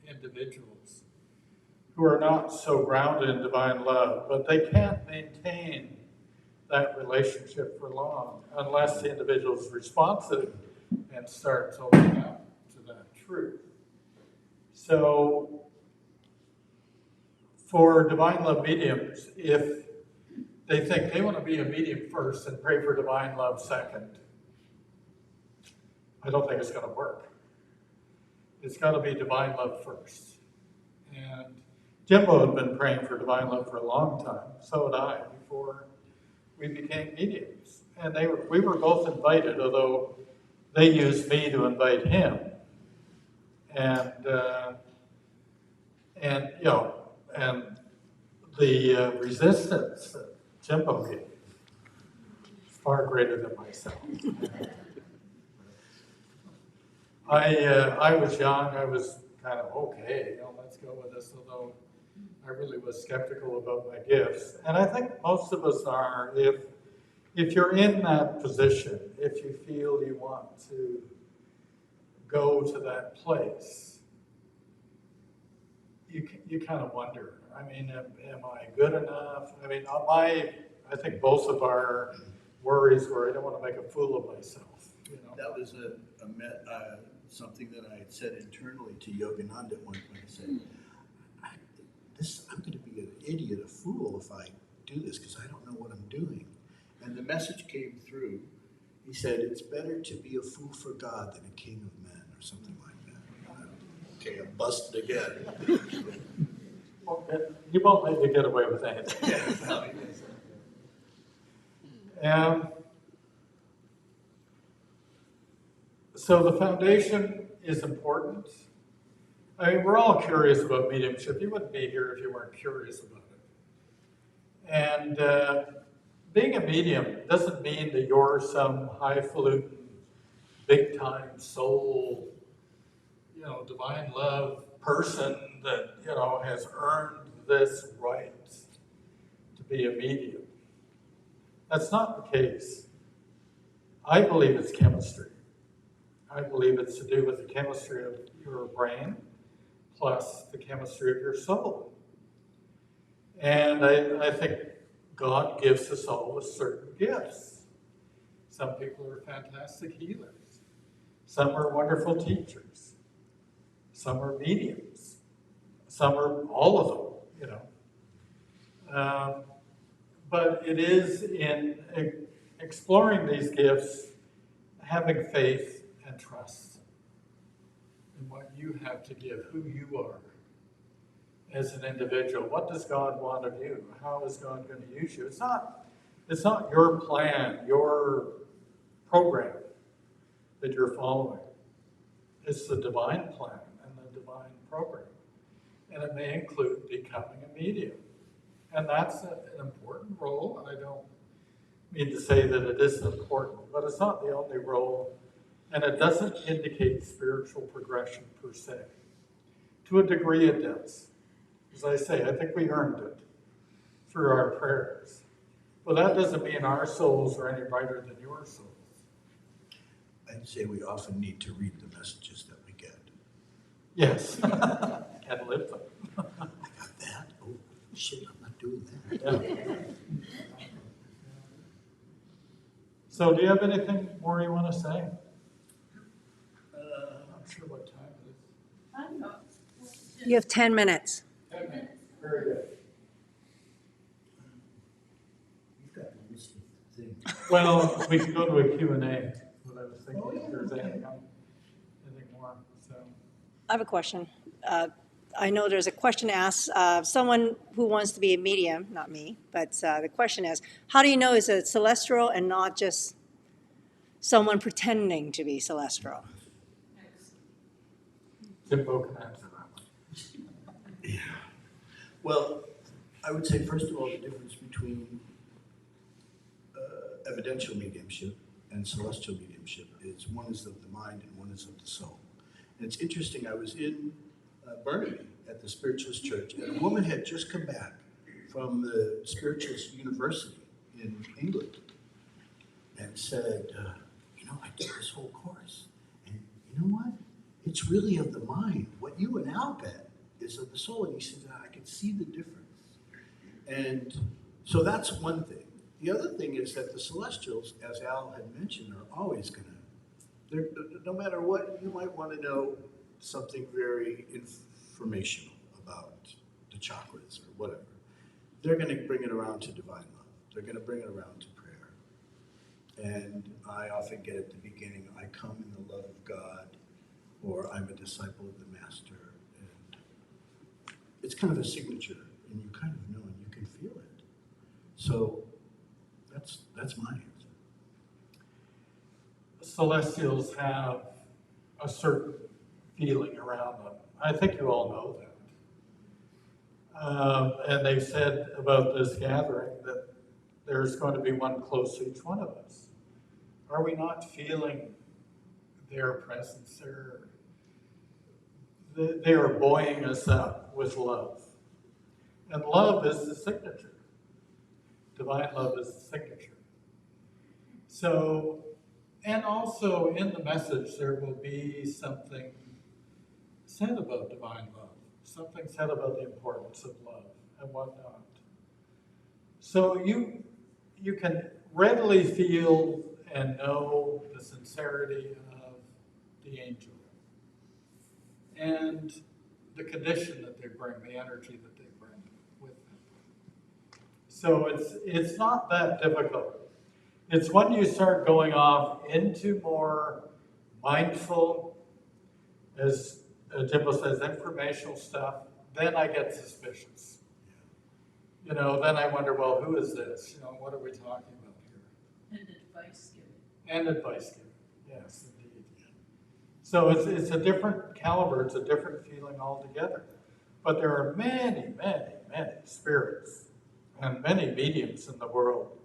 individuals who are not so grounded in divine love, but they can't maintain that relationship for long unless the individual is responsive and starts opening up to that truth. So for divine love mediums, if they think they want to be a medium first and pray for divine love second, I don't think it's going to work. It's got to be divine love first. And Jimbeau had been praying for divine love for a long time. So had I, before we became mediums. And we were both invited, although they used me to invite him. And the resistance that Jimbeau gave is far greater than myself. I was young. I was kind of okay. Let's go with this. Although I really was skeptical about my gifts, and I think most of us are. If you're in that position, if you feel you want to go to that place, you kind of wonder. I mean, am I good enough? I mean, I think both of our worries were, I don't want to make a fool of myself. That was something that I had said internally to Yogananda at one point. I said, I'm going to be an idiot, a fool, if I do this because I don't know what I'm doing. And the message came through. He said, it's better to be a fool for God than a king of men, or something like that. Okay, I'm busted again. Well, you won't let me get away with anything. So the foundation is important. I mean, we're all curious about mediumship. You wouldn't be here if you weren't curious about it. And being a medium doesn't mean that you're some highfalutin, big-time soul, divine love person that, has earned this right to be a medium. That's not the case. I believe it's chemistry. I believe it's to do with the chemistry of your brain plus the chemistry of your soul. And I think God gives us all with certain gifts. Some people are fantastic healers. Some are wonderful teachers. Some are mediums. Some are all of them, But it is in exploring these gifts, having faith and trust in what you have to give, who you are as an individual. What does God want of you? How is God going to use you? It's not your plan, your program that you're following. It's the divine plan and the divine program. And it may include becoming a medium. And that's an important role. I don't mean to say that it isn't important, but it's not the only role. And it doesn't indicate spiritual progression per se. To a degree it does. As I say, I think we earned it through our prayers. But that doesn't mean our souls are any brighter than your souls. I'd say we often need to read the messages that we get. Yes, and live them. I got that. Oh, shit, I'm not doing that. Yeah. So do you have anything more you want to say? I'm not sure what time it is. I know. You have 10 minutes. 10 minutes. Very good. You've got the list of thing. Well, we can go to a Q&A, what I was thinking, Oh, yeah, if there's okay. anything more, so. I have a question. I know there's a question asked, someone who wants to be a medium, not me, but the question is, how do you know it's a celestial and not just someone pretending to be celestial? Jimbeau can answer that one. Yeah. Well, I would say, first of all, the difference between evidential mediumship and celestial mediumship is one is of the mind and one is of the soul. And it's interesting, I was in Burnaby at the Spiritualist Church, and a woman had just come back from the Spiritualist University in England and said, I did this whole course, and you know what? It's really of the mind. What you and Al bet is of the soul. And he said, I can see the difference. And so that's one thing. The other thing is that the celestials, as Al had mentioned, are always going to, no matter what, you might want to know something very informational about the chakras or whatever. They're going to bring it around to divine love. They're going to bring it around to prayer. And I often get at the beginning, I come in the love of God, or I'm a disciple of the Master. And it's kind of a signature, and you kind of know and you can feel it. So that's my answer. Celestials have a certain feeling around them. I think you all know that. And they said about this gathering that there's going to be one close to each one of us. Are we not feeling their presence? They are buoying us up with love. And love is the signature. Divine love is the signature. So, and also in the message, there will be something said about divine love, something said about the importance of love and whatnot. So you can readily feel and know the sincerity of the angel and the condition that they bring, the energy that they bring with them. So it's not that difficult. It's when you start going off into more mindful, as Jimbeau says, informational stuff, then I get suspicious. Then I wonder, well, who is this? What are we talking about here? And advice giving. And advice giving, yes, indeed. So it's a different caliber, it's a different feeling altogether. But there are many, many, many spirits and many mediums in the world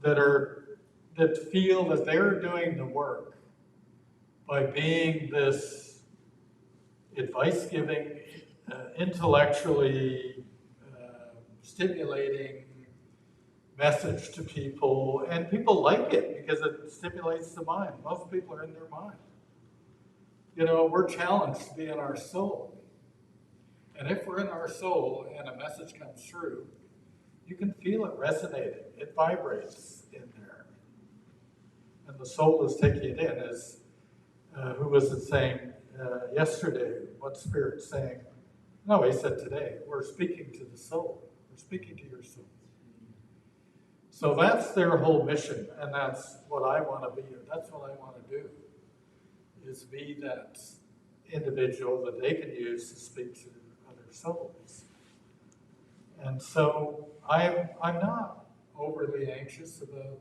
that feel that they're doing the work by being this advice-giving, intellectually stimulating message to people, and people like it because it stimulates the mind. Most people are in their mind. We're challenged to be in our soul. And if we're in our soul and a message comes through, you can feel it resonating. It vibrates in there. And the soul is taking it in. As who was it saying yesterday? What spirit saying? No, he said today. We're speaking to the soul. We're speaking to your soul. So that's their whole mission, and that's what I want to be. That's what I want to do, is be that individual that they can use to speak to other souls. And so I'm not overly anxious about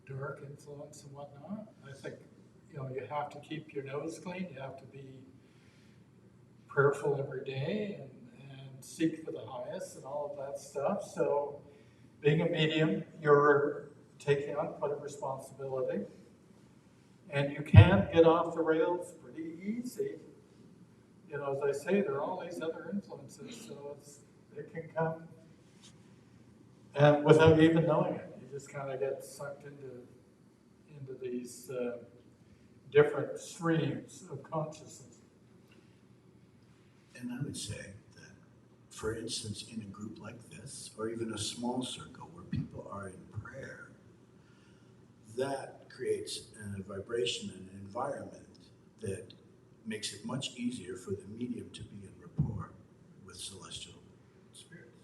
dark influence and whatnot. I think you have to keep your nose clean. You have to be prayerful every day and seek for the highest and all of that stuff. So being a medium, you're taking on quite a responsibility. And you can get off the rails pretty easy. As I say, there are all these other influences, so it can come and without you even knowing it. You just kind of get sucked into these different streams of consciousness. And I would say that, for instance, in a group like this, or even a small circle where people are in prayer, that creates a vibration and an environment that makes it much easier for the medium to be in rapport with celestial spirits.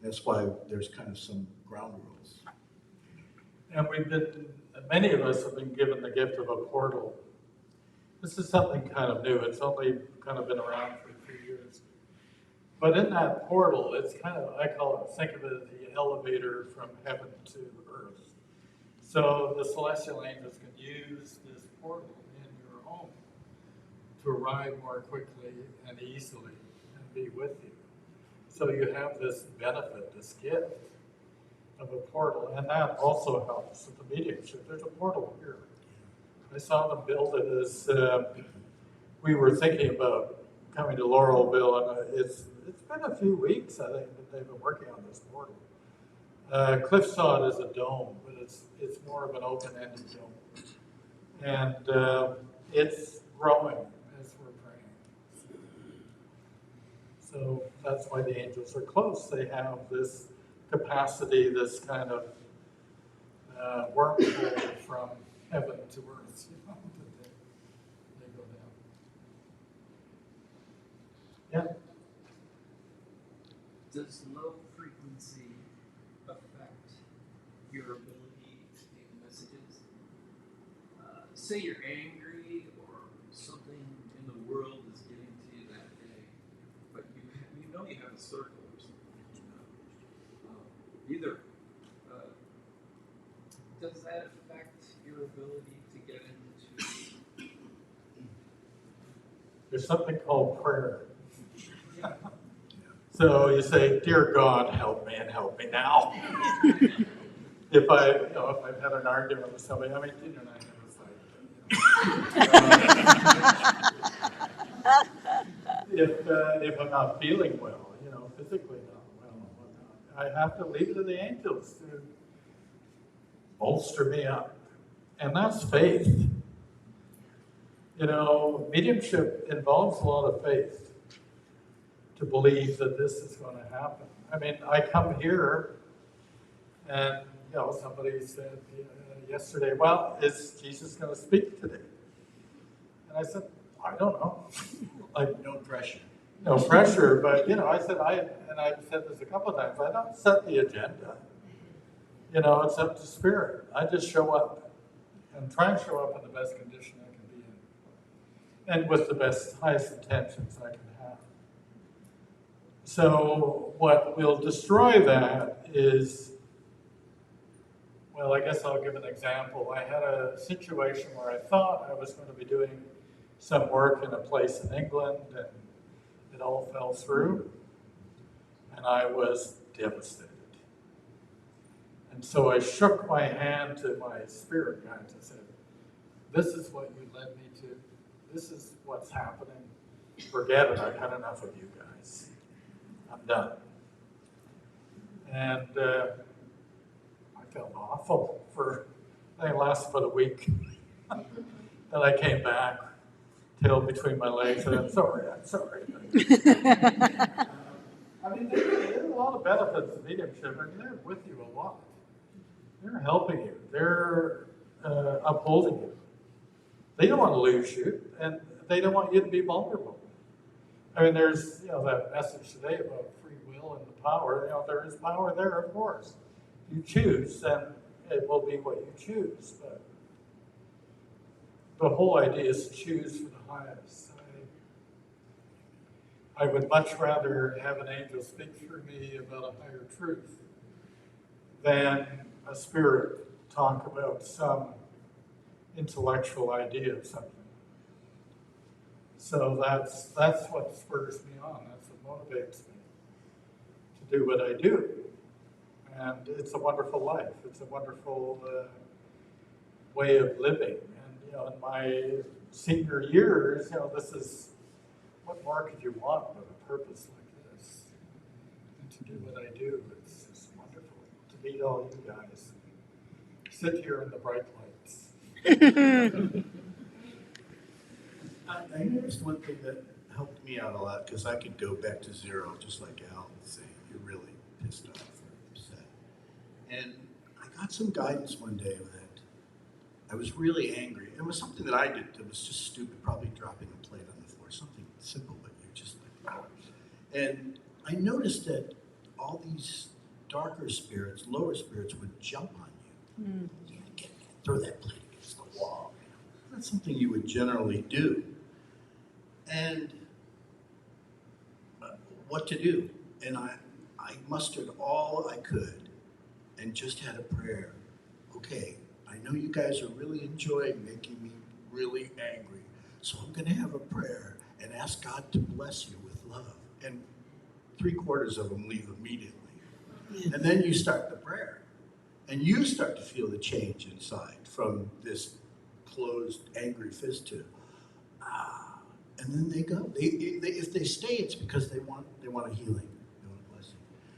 That's why there's kind of some ground rules. And many of us have been given the gift of a portal. This is something kind of new. It's only kind of been around for a few years. But in that portal, it's kind of, I call it, think of it as the elevator from heaven to earth. So the celestial angels can use this portal in your home to arrive more quickly and easily and be with you. So you have this benefit, this gift of a portal, and that also helps with the mediumship. There's a portal here. I saw them build it as we were thinking about coming to Laurelville, and it's been a few weeks, I think, that they've been working on this portal. Cliff saw it as a dome, but it's more of an open-ended dome. And it's growing as we're praying. So that's why the angels are close. They have this capacity, this kind of wormhole from heaven to earth, you know, that they go down. Yeah. Does low frequency affect your ability to take messages? Say you're angry or something in the world is getting to you that day, but you know you have a circle or something. Either does that affect your ability to get into? There's something called prayer. So you say, "Dear God, help me and help me now." if I've had an argument with somebody, I mean, Tina and I have a fight. If I'm not feeling well, physically not well, whatnot, I have to leave it to the angels to bolster me up, and that's faith. Mediumship involves a lot of faith to believe that this is going to happen. I mean, I come here and, somebody said yesterday, "Well, is Jesus going to speak today?" And I said, "I don't know." Like, No pressure. no pressure, but, I've said this a couple of times, I don't set the agenda. It's up to Spirit. I just show up and try and show up in the best condition I can be in and with the highest intentions I can have. So what will destroy that is, well, I guess I'll give an example. I had a situation where I thought I was going to be doing some work in a place in England, and it all fell through, and I was devastated. And so I shook my hand to my spirit guides and said, "This is what you led me to. This is what's happening. Forget it. I've had enough of you guys. I'm done." And I felt awful I think it lasted about a week. Then I came back, tail between my legs, and I'm sorry. I mean, there's a lot of benefits to mediumship, and they're with you a lot. They're helping you. They're upholding you. They don't want to lose you, and they don't want you to be vulnerable. I mean, there's that message today about free will and the power. There is power there, of course. You choose, then it will be what you choose. But the whole idea is to choose for the highest. I would much rather have an angel speak through me about a higher truth than a spirit talk about some intellectual idea of something. So that's what spurs me on. That's what motivates me to do what I do. And it's a wonderful life. It's a wonderful way of living. And in my senior years, this is, what more could you want with a purpose like this? And to do what I do, it's just wonderful to meet all you guys. Sit here in the bright lights. I noticed one thing that helped me out a lot, because I could go back to zero, just like Al and say, "You're really pissed off or upset." And I got some guidance one day that I was really angry. It was something that I did that was just stupid, probably dropping a plate on the floor, something simple, but you're just like, oh. And I noticed that all these darker spirits, lower spirits would jump on you. Throw that plate against the wall. That's something you would generally do. And what to do? And I mustered all I could and just had a prayer. Okay, I know you guys are really enjoying making me really angry, so I'm going to have a prayer and ask God to bless you with love. And 3/4 of them leave immediately. And then you start the prayer. And you start to feel the change inside from this closed, angry fist to, and then they go. If they stay, it's because they want a healing, they want a blessing.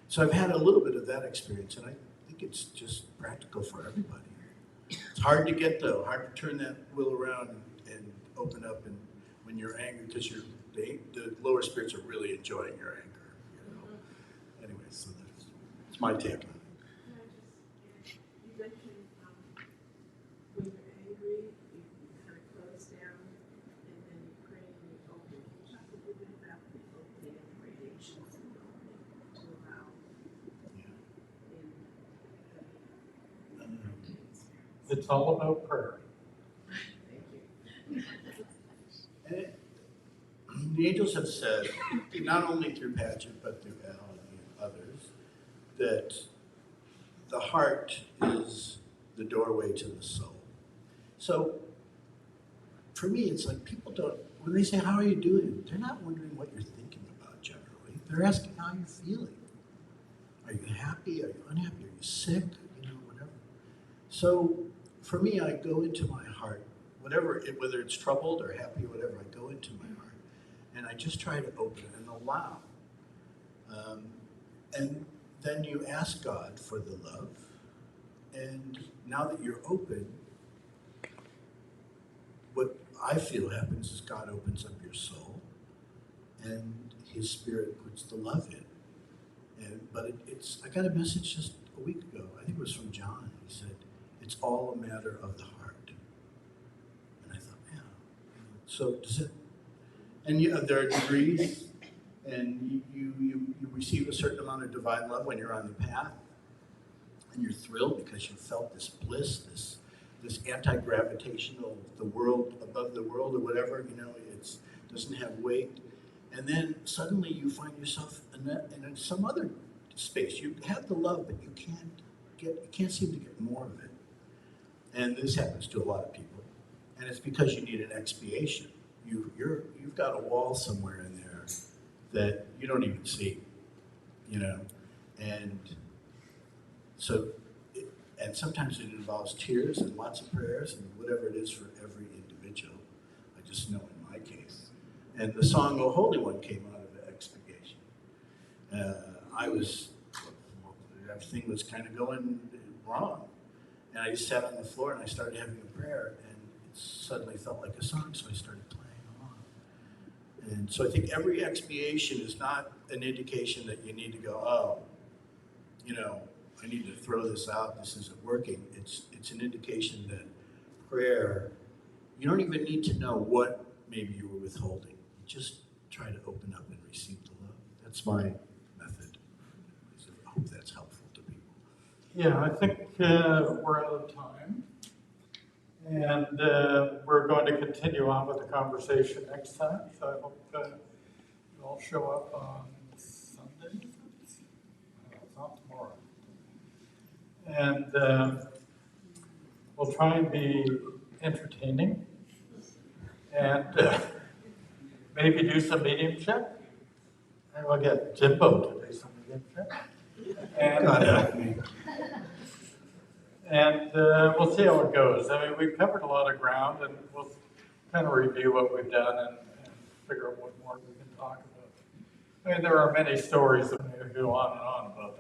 So I've had a little bit of that experience, and I think it's just practical for everybody. It's hard to get though, hard to turn that wheel around and open up and when you're angry because the lower spirits are really enjoying your anger. You know. Anyway, so that's my take on it. You mentioned when you're angry, you kind of close down, and then you pray and you open. Can you talk a little bit about the opening and radiations and opening to allow It's all about prayer. And the angels have said, not only through Paget, but through Al and others, that the heart is the doorway to the soul. So, for me, it's like people don't, when they say, how are you doing? They're not wondering what you're thinking about generally. They're asking how you're feeling. Are you happy? Are you unhappy? Are you sick? You know, whatever. So, for me, I go into my heart, whether it's troubled or happy or whatever, I go into my heart. And I just try to open it and allow. And then you ask God for the love. And now that you're open, what I feel happens is God opens up your soul and his spirit puts the love in. But I got a message just a week ago, I think it was from John. He said, it's all a matter of the heart. And I thought, yeah. So does it, and there are degrees, and you receive a certain amount of divine love when you're on the path, and you're thrilled because you felt this bliss, this anti-gravitational, the world above the world or whatever, you know, it doesn't have weight. And then suddenly you find yourself in some other space. You have the love, but you can't seem to get more of it. And this happens to a lot of people. And it's because you need an expiation. You've got a wall somewhere in there that you don't even see, you know. And so, and sometimes it involves tears and lots of prayers and whatever it is for every individual. I just know in my case. And the song "O Holy One" came out of the expiation. Everything was kind of going wrong. And I just sat on the floor and I started having a prayer, and it suddenly felt like a song, so I started playing along. And so I think every expiation is not an indication that you need to go, oh, you know, I need to throw this out, this isn't working. It's an indication that prayer, you don't even need to know what maybe you were withholding. You just try to open up and receive the love. That's my method. I hope that's helpful to people. Yeah, I think we're out of time. And we're going to continue on with the conversation next time. So I hope you all show up on Sunday. No, it's not tomorrow. And we'll try and be entertaining and maybe do some mediumship. And we'll get Jimbeau to do some mediumship. And we'll see how it goes. I mean, we've covered a lot of ground, and we'll kind of review what we've done and figure out what more we can talk about. I mean, there are many stories that we could go on and on about that.